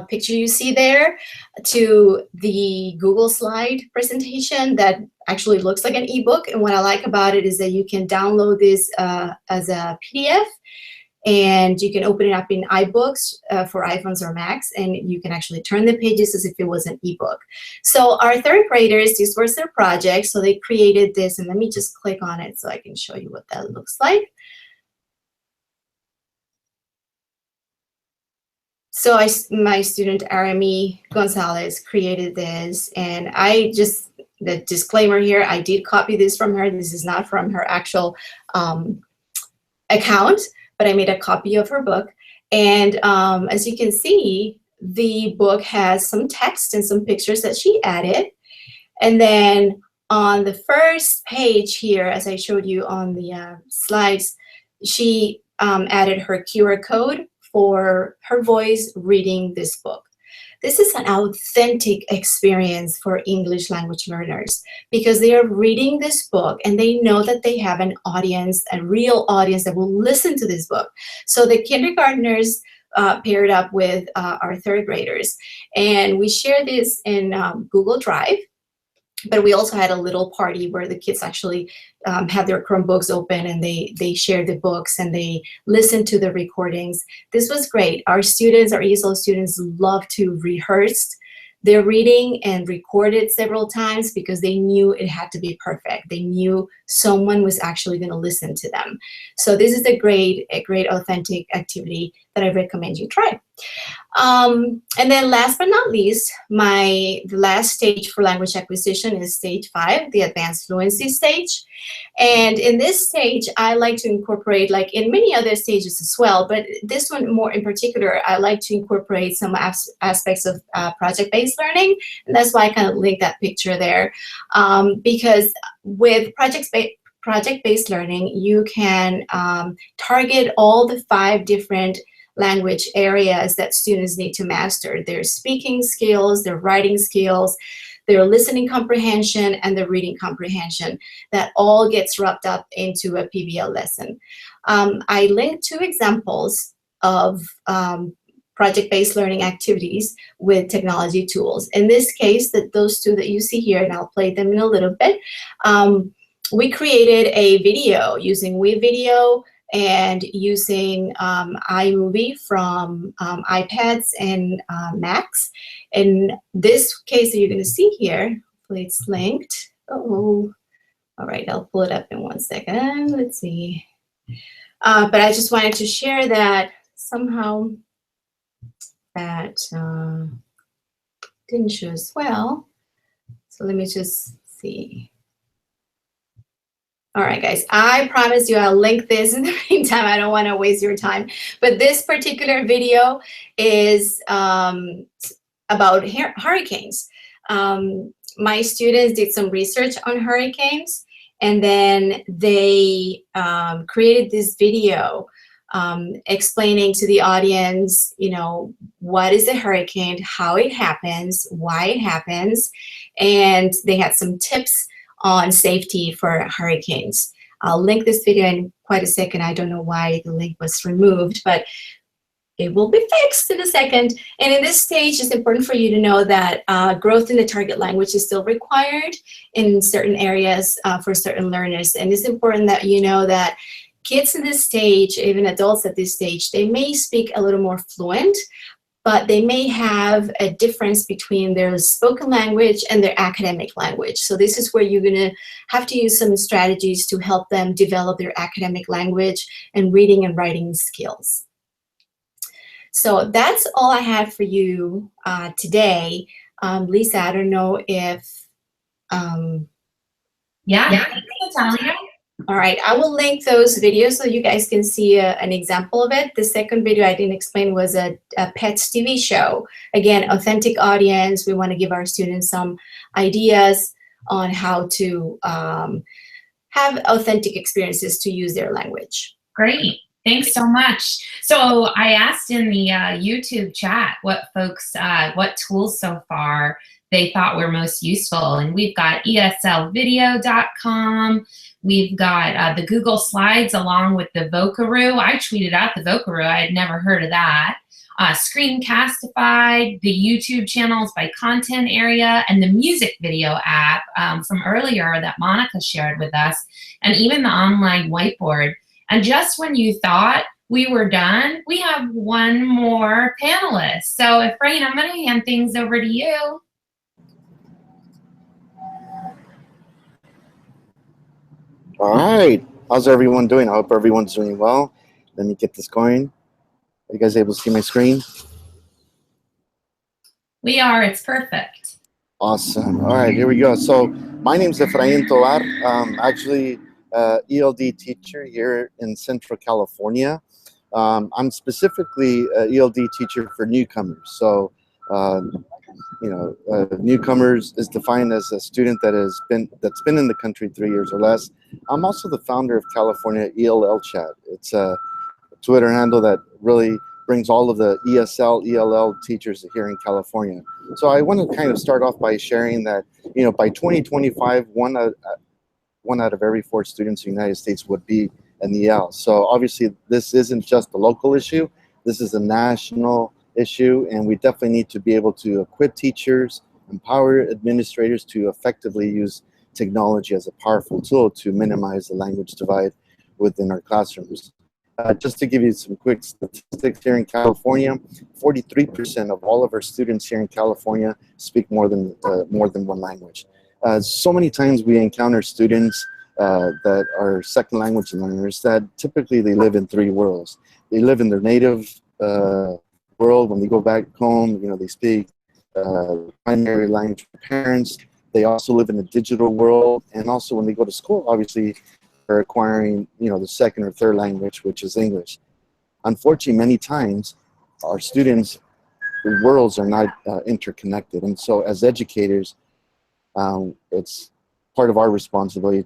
E: picture you see there to the Google Slide presentation that actually looks like an ebook. And what I like about it is that you can download this as a PDF, and you can open it up in iBooks for iPhones or Macs, and you can actually turn the pages as if it was an ebook. So our third graders, this was their project, so they created this, and let me just click on it so I can show you what that looks like. So my student Arami Gonzalez created this, and the disclaimer here, I did copy this from her. This is not from her actual account, but I made a copy of her book. And as you can see, the book has some text and some pictures that she added. And then on the first page here, as I showed you on the slides, she added her QR code for her voice reading this book. This is an authentic experience for English language learners because they are reading this book and they know that they have an audience, a real audience that will listen to this book. So the kindergartners paired up with our third graders, and we share this in Google Drive. But we also had a little party where the kids actually had their Chromebooks open, and they shared the books and they listened to the recordings. This was great. Our students, our ESL students, love to rehearse their reading and record it several times because they knew it had to be perfect. They knew someone was actually going to listen to them. So this is a great authentic activity that I recommend you try. And then last but not least, the last stage for language acquisition is stage 5, the advanced fluency stage. And in this stage, I like to incorporate, like in many other stages as well, but this one more in particular, I like to incorporate some aspects of project-based learning. And that's why I kind of linked that picture there. Because with project-based learning, you can target all the 5 different language areas that students need to master: their speaking skills, their writing skills, their listening comprehension, and their reading comprehension. That all gets wrapped up into a PBL lesson. I linked 2 examples of project-based learning activities with technology tools. In this case, those 2 that you see here, and I'll play them in a little bit, we created a video using WeVideo and using iMovie from iPads and Macs. In this case that you're going to see here, hopefully it's linked. Oh, all right, I'll pull it up in 1 second. Let's see. But I just wanted to share that somehow that didn't show as well. So let me just see. All right, guys, I promise you I'll link this in the meantime. I don't want to waste your time. But this particular video is about hurricanes. My students did some research on hurricanes, and then they created this video explaining to the audience, you know, what is a hurricane, how it happens, why it happens, and they had some tips on safety for hurricanes. I'll link this video in quite a second. I don't know why the link was removed, but it will be fixed in a second. And in this stage, it's important for you to know that growth in the target language is still required in certain areas for certain learners. And it's important that you know that kids in this stage, even adults at this stage, they may speak a little more fluent, but they may have a difference between their spoken language and their academic language. So this is where you're gonna have to use some strategies to help them develop their academic language and reading and writing skills. So that's all I have for you today. Lisa, I don't know if...
A: Yeah, Natalia.
E: All right, I will link those videos so you guys can see an example of it. The second video I didn't explain was a pets TV show. Again, authentic audience. We want to give our students some ideas on how to have authentic experiences to use their language.
A: Great. Thanks so much. So I asked in the YouTube chat what folks, what tools so far they thought were most useful. And we've got eslvideo.com. We've got the Google Slides along with the Vocaroo. I tweeted out the Vocaroo. I had never heard of that. Screencastify, the YouTube channels by content area, and the music video app from earlier that Monica shared with us, and even the online whiteboard. And just when you thought we were done, we have one more panelist. So Efrain, I'm going to hand things over to you.
F: All right, how's everyone doing? I hope everyone's doing well. Let me get this going. Are you guys able to see my screen?
A: We are, it's perfect.
F: Awesome, all right, here we go. So my name's Efrain Tovar. Actually, ELD teacher here in Central California. I'm specifically an ELD teacher for newcomers. So, you know, newcomers is defined as a student that's been in the country 3 years or less. I'm also the founder of California ELL Chat. It's a Twitter handle that really brings all of the ESL, ELL teachers here in California. So I want to kind of start off by sharing that, you know, by 2025, one out of every 4 students in the United States would be an EL. So obviously this isn't just a local issue. This is a national issue, and we definitely need to be able to equip teachers empower administrators to effectively use technology as a powerful tool to minimize the language divide within our classrooms. Just to give you some quick statistics here in California, 43% of all of our students here in California speak more than one language. So many times we encounter students that are second language learners that typically they live in three worlds. They live in their native world. When they go back home, you know, they speak primary language with parents. They also live in a digital world, and also when they go to school, obviously, they're acquiring, you know, the second or third language, which is English. Unfortunately, many times our students' worlds are not interconnected, and so as educators, it's part of our responsibility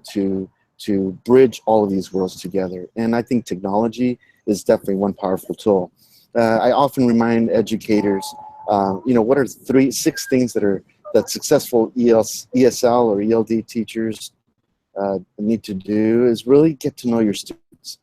F: to bridge all of these worlds together. And I think technology is definitely one powerful tool. I often remind educators, you know, what are 6 things that successful ESL or ELD teachers need to do is really get to know your students.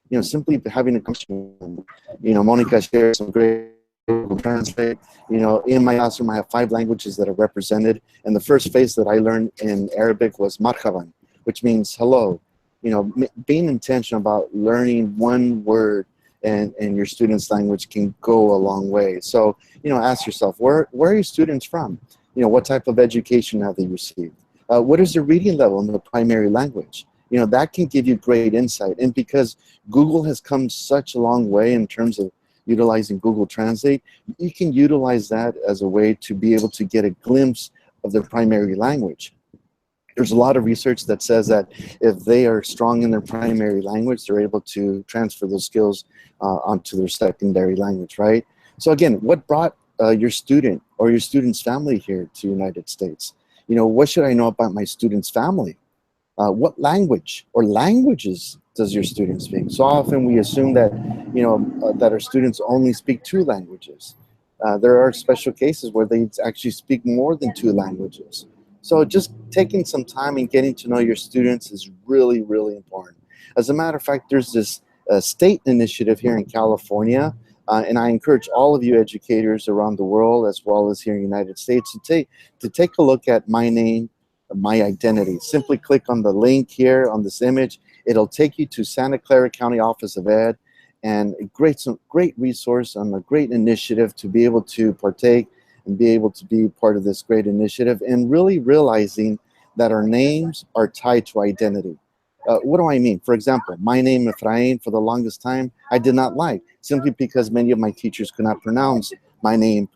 F: You know, simply having a conversation. You know, Monica shared some great Google Translate. You know, in my classroom, I have 5 languages that are represented, and the first phrase that I learned in Arabic was marhaban, which means hello. You know, being intentional about learning one word and your student's language can go a long way. So, you know, ask yourself, where are your students from? You know, what type of education have they received? What is their reading level in the primary language? You know, that can give you great insight. And because Google has come such a long way in terms of utilizing Google Translate, you can utilize that as a way to be able to get a glimpse of their primary language. There's a lot of research that says that if they are strong in their primary language, they're able to transfer those skills onto their secondary language, right? So again, what brought your student or your student's family here to the United States? You know, what should I know about my student's family? What language or languages does your student speak? So often we assume that, you know, that our students only speak 2 languages. There are special cases where they actually speak more than 2 languages. So just taking some time and getting to know your students is really, really important. As a matter of fact, there's this state initiative here in California, and I encourage all of you educators around the world, as well as here in the United States, to take a look at My Name, My Identity. Simply click on the link here on this image. It'll take you to Santa Clara County Office of Ed, and some great resource and a great initiative to be able to partake and be able to be part of this great initiative, and really realizing that our names are tied to identity. What do I mean? For example, my name, Efrain, for the longest time, I did not like, simply because many of my teachers could not pronounce my name.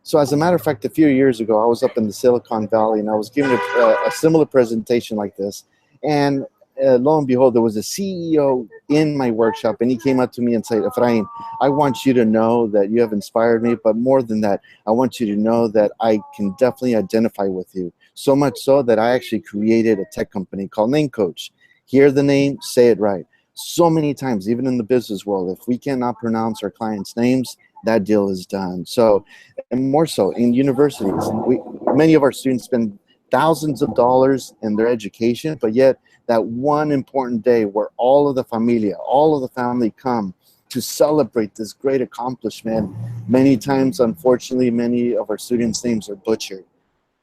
F: So as a matter of fact, a few years ago, I was up in the Silicon Valley, and I was giving a similar presentation like this. And lo and behold, there was a CEO in my workshop, and he came up to me and said, Efrain, I want you to know that you have inspired me, but more than that, I want you to know that I can definitely identify with you. So much so that I actually created a tech company called Name Coach. Hear the name, say it right. So many times, even in the business world, if we cannot pronounce our clients' names, that deal is done. So, and more so in universities, many of our students spend thousands of dollars in their education, but yet that one important day where all of the familia, all of the family come to celebrate this great accomplishment, many times, unfortunately, many of our students' names are butchered.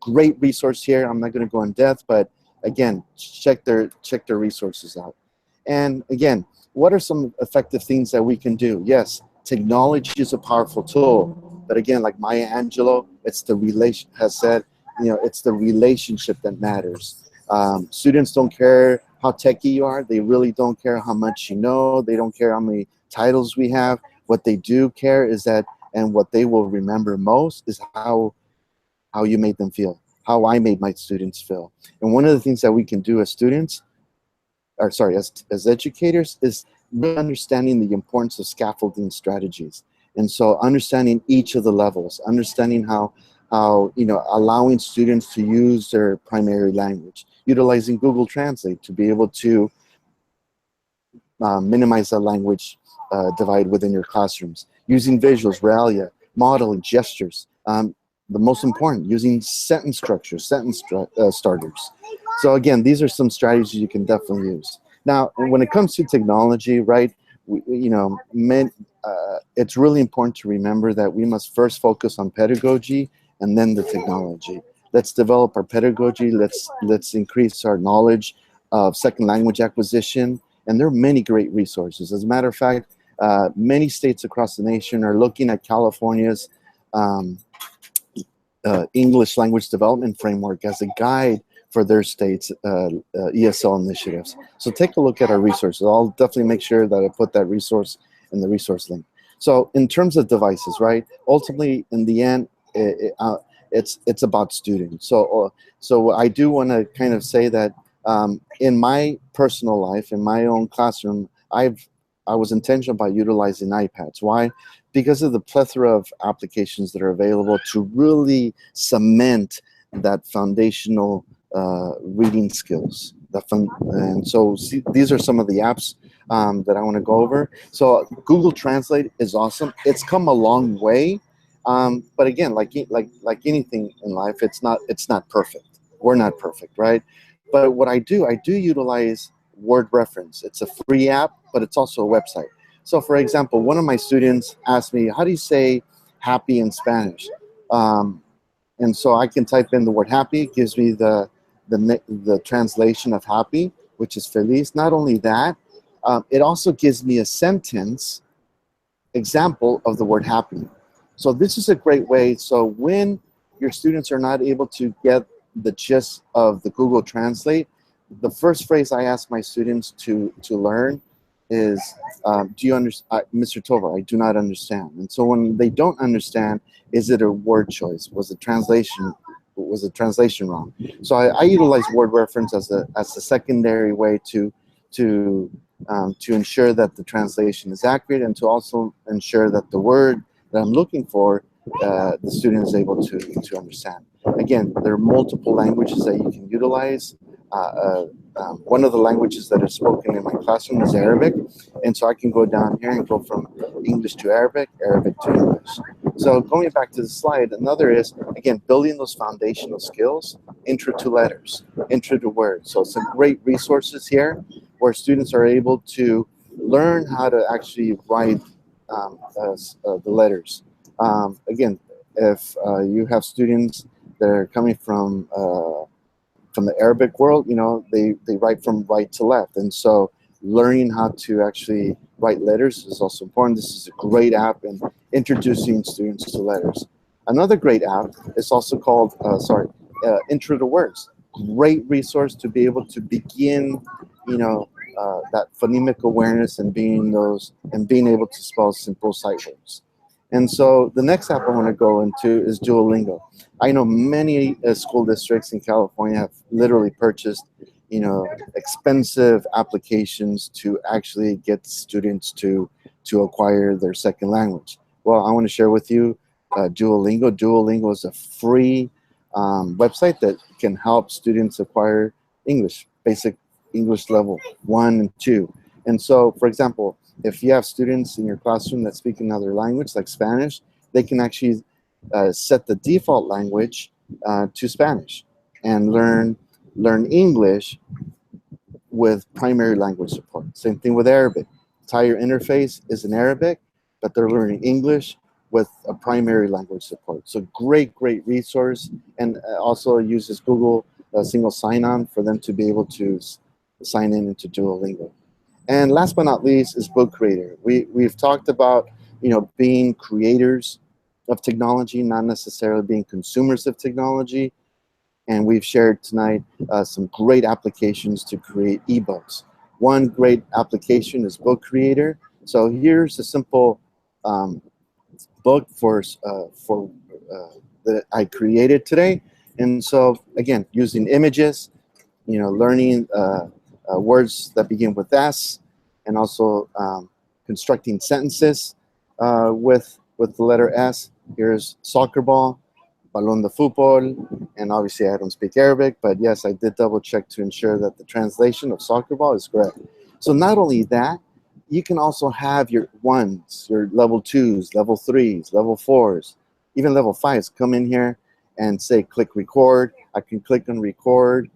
F: Great resource here. I'm not going to go in depth, but again, check their resources out. And again, what are some effective things that we can do? Yes, technology is a powerful tool, but again, like Maya Angelou, it's the it's the relationship that matters. Students don't care how techy you are. They really don't care how much you know. They don't care how many titles we have. What they do care is that, and what they will remember most is how you made them feel, how I made my students feel. And one of the things that we can do as students, or sorry, as educators, is really understanding the importance of scaffolding strategies. And so understanding each of the levels, understanding how you know, allowing students to use their primary language, utilizing Google Translate to be able to minimize the language divide within your classrooms, using visuals, realia, modeling, gestures. The most important, using sentence structures, starters. So again, these are some strategies you can definitely use. Now, when it comes to technology, right, it's really important to remember that we must first focus on pedagogy and then the technology. Let's develop our pedagogy. Let's increase our knowledge of second language acquisition. And there are many great resources. As a matter of fact, many states across the nation are looking at California's English language development framework as a guide for their state's ESL initiatives. So take a look at our resources. I'll definitely make sure that I put that resource in the resource link. So in terms of devices, right? Ultimately, in the end, it's about students. So I do want to kind of say that in my personal life, in my own classroom, I was intentional about utilizing iPads. Why? Because of the plethora of applications that are available to really cement that foundational reading skills. And so these are some of the apps that I want to go over. So Google Translate is awesome. It's come a long way, but again, like anything in life, it's not perfect. We're not perfect, right? But what I do utilize Word Reference. It's a free app, but it's also a website. So for example, one of my students asked me, how do you say happy in Spanish? And so I can type in the word happy. It gives me the translation of happy, which is feliz. Not only that, it also gives me a sentence example of the word happy. So this is a great way. So when your students are not able to get the gist of the Google Translate, the first phrase I ask my students to learn is, do you understand, Mr. Tova, I do not understand. And so when they don't understand, is it a word choice? Was the translation wrong? So I utilize Word Reference as a secondary way to ensure that the translation is accurate, and to also ensure that the word that I'm looking for, the student is able to understand. Again, there are multiple languages that you can utilize. One of the languages that is spoken in my classroom is Arabic, and so I can go down here and go from English to Arabic, Arabic to English. So going back to the slide, another is, again, building those foundational skills, intro to letters, intro to words. So some great resources here where students are able to learn how to actually write the letters. Again, if you have students that are coming from the Arabic world, you know, they write from right to left. And so learning how to actually write letters is also important. This is a great app in introducing students to letters. Another great app is also called, Intro to Words. Great resource to be able to begin, you know, that phonemic awareness and being able to spell simple sight words. And so the next app I want to go into is Duolingo. I know many school districts in California have literally purchased, you know, expensive applications to actually get students to acquire their second language. Well, I want to share with you Duolingo. Duolingo is a free website that can help students acquire English, basic English level 1 and 2. And so, for example, if you have students in your classroom that speak another language like Spanish, they can actually set the default language to Spanish and learn English with primary language support. Same thing with Arabic. Entire interface is in Arabic, but they're learning English with a primary language support. So great resource, and also uses Google single sign-on for them to be able to sign in into Duolingo. And last but not least is Book Creator. We've talked about, you know, being creators of technology, not necessarily being consumers of technology. And we've shared tonight some great applications to create ebooks. One great application is Book Creator. So here's a simple book that I created today. And so again, using images, you know, learning words that begin with S, and also constructing sentences with the letter S. Here's soccer ball, balón de fútbol, and obviously I don't speak Arabic, but yes, I did double check to ensure that the translation of soccer ball is correct. So not only that, you can also have your 1s, your level 2s, level 3s, level 4s, even level 5s come in here and say click record. I can click on record.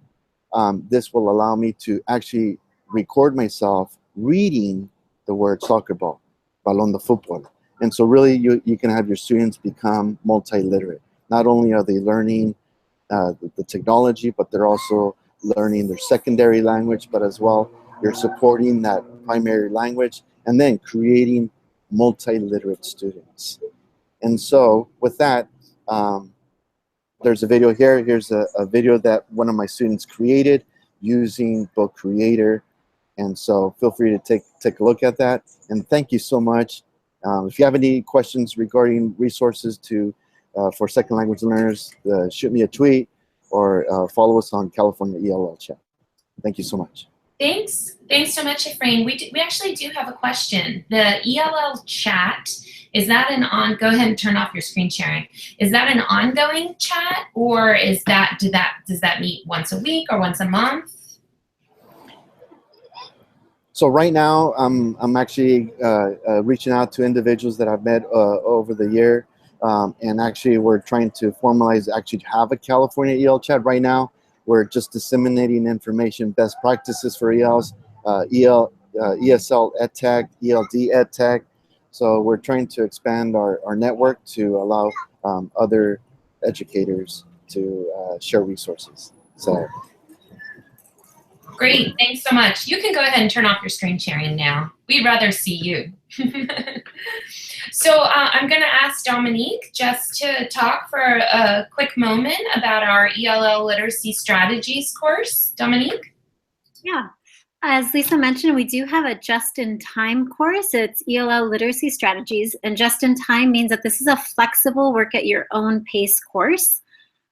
F: This will allow me to actually record myself reading the word soccer ball, balón de fútbol. And so really you can have your students become multi-literate. not only are they learning the technology, but they're also learning their secondary language, but as well, you're supporting that primary language and then creating multi-literate students. And so with that, there's a video here. Here's a video that one of my students created using Book Creator. And so feel free to take a look at that. And thank you so much. If you have any questions regarding resources for second language learners, shoot me a tweet or follow us on California ELL Chat. Thank you so much.
A: Thanks so much, Efrain. We actually do have a question. The ELL chat, is that go ahead and turn off your screen sharing. Is that an ongoing chat, or does that meet once a week or once a month?
F: So right now, I'm actually reaching out to individuals that I've met over the year, and actually we're trying to formalize, actually have a California EL chat right now. We're just disseminating information, best practices for ELs, ESL EdTech, ELD EdTech. So we're trying to expand our network to allow other educators to share resources. So.
A: Great, thanks so much. You can go ahead and turn off your screen sharing now. We'd rather see you. So I'm going to ask Dominique just to talk for a quick moment about our ELL Literacy Strategies course. Dominique?
D: Yeah. As Lisa mentioned, we do have a just-in-time course. It's ELL Literacy Strategies, and just-in-time means that this is a flexible work-at-your-own-pace course.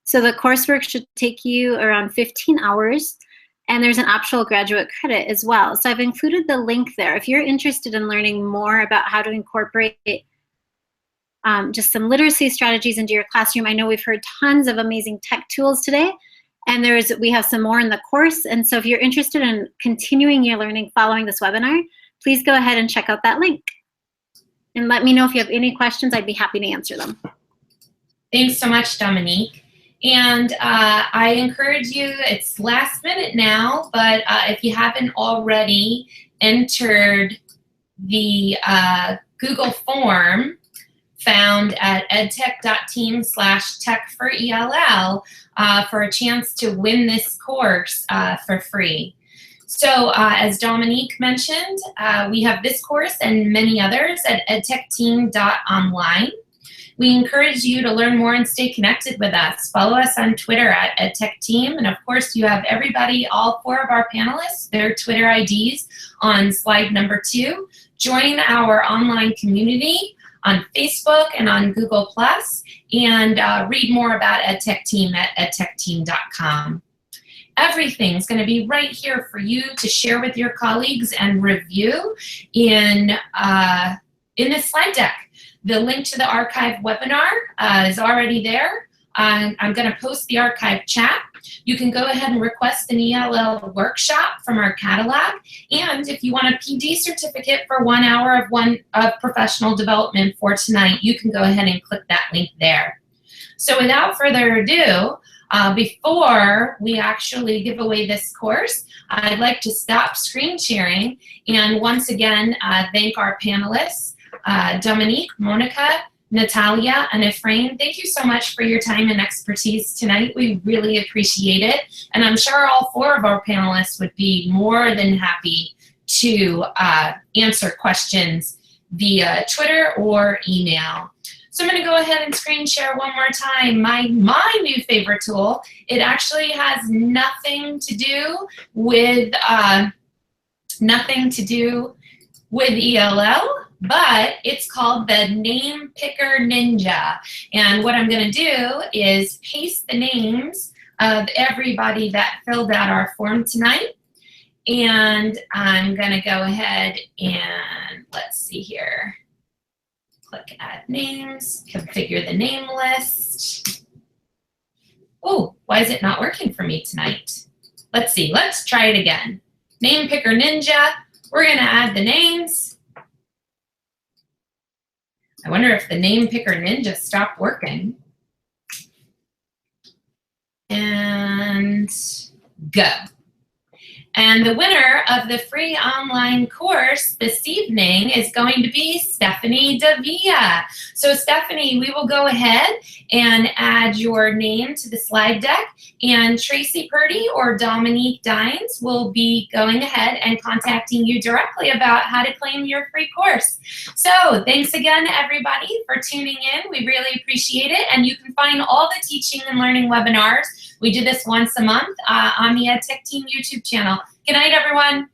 D: So the coursework should take you around 15 hours. And there's an optional graduate credit as well. So I've included the link there. If you're interested in learning more about how to incorporate just some literacy strategies into your classroom, I know we've heard tons of amazing tech tools today, and we have some more in the course. And so if you're interested in continuing your learning following this webinar, please go ahead and check out that link. And let me know if you have any questions. I'd be happy to answer them.
A: Thanks so much, Dominique. And I encourage you, it's last minute now, but if you haven't already entered the Google form found at edtech.team/tech4ELL for a chance to win this course for free. So as Dominique mentioned, we have this course and many others at edtechteam.online. We encourage you to learn more and stay connected with us. Follow us on Twitter at EdTechTeam. And of course, you have everybody, all 4 of our panelists, their Twitter IDs on slide number 2. Join our online community on Facebook and on Google+, and read more about EdTechTeam at edtechteam.com. Everything's going to be right here for you to share with your colleagues and review in this slide deck. The link to the archive webinar is already there. I'm going to post the archive chat. You can go ahead and request an ELL workshop from our catalog. And if you want a PD certificate for 1 hour of professional development for tonight, you can go ahead and click that link there. So without further ado, before we actually give away this course, I'd like to stop screen sharing and once again thank our panelists. Dominique, Monica, Natalia, and Efrain, thank you so much for your time and expertise tonight. We really appreciate it. And I'm sure all 4 of our panelists would be more than happy to answer questions via Twitter or email. So I'm going to go ahead and screen share one more time my new favorite tool. It actually has nothing to do with ELL. But it's called the Name Picker Ninja. And what I'm going to do is paste the names of everybody that filled out our form tonight. And I'm going to go ahead and, let's see here, click Add Names, configure the name list. Oh, why is it not working for me tonight? Let's see, let's try it again. Name Picker Ninja, we're going to add the names. I wonder if the Name Picker Ninja stopped working. And go. And the winner of the free online course this evening is going to be Stephanie Davia. So Stephanie, we will go ahead and add your name to the slide deck, and Tracy Purdy or Dominique Dines will be going ahead and contacting you directly about how to claim your free course. So thanks again, everybody, for tuning in. We really appreciate it. And you can find all the teaching and learning webinars. We do this once a month on the EdTech Team YouTube channel. Good night, everyone.